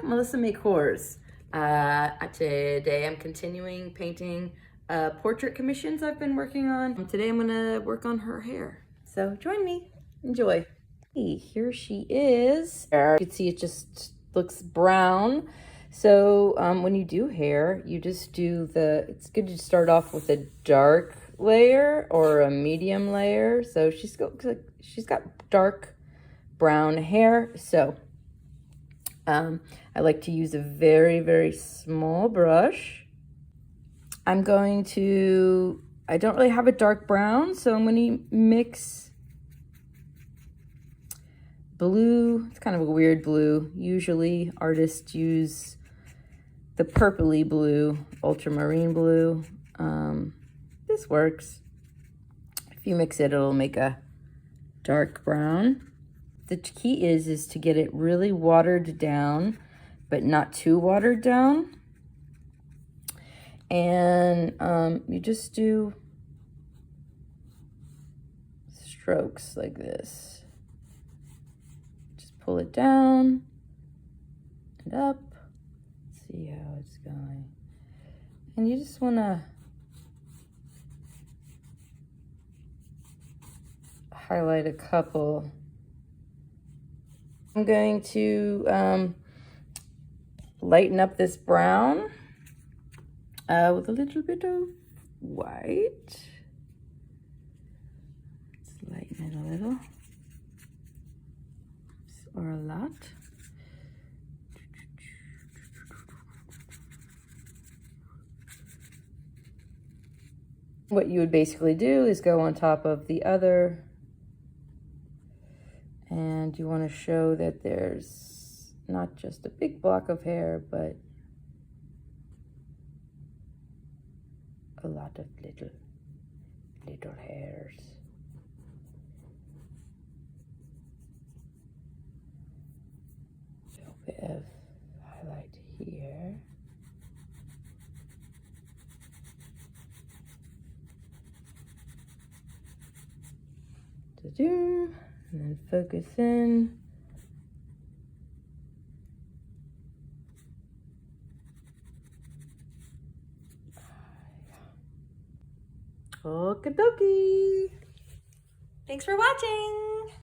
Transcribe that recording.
Melissa Make Horrors. Today I'm continuing painting portrait commissions I've been working on. Today I'm gonna work on her hair. So join me, enjoy. Hey, here she is. You can see it just looks brown. So when you do hair, you just do it's good to start off with a dark layer or a medium layer. So she's got dark brown hair. So I like to use a very, very small brush. I don't really have a dark brown, so I'm going to mix blue. It's kind of a weird blue. Usually artists use the purpley blue, ultramarine blue. This works. If you mix it, it'll make a dark brown. The key is to get it really watered down, but not too watered down. And you just do strokes like this. Just pull it down and up. See how it's going. And you just want to highlight a couple. I'm going to lighten up this brown with a little bit of white. Let's lighten it a little, or a lot. What you would basically do is go on top of the other, and you want to show that there's not just a big block of hair, but a lot of little hairs. A little bit of highlight here. And then focus in. Okie dokie. Thanks for watching.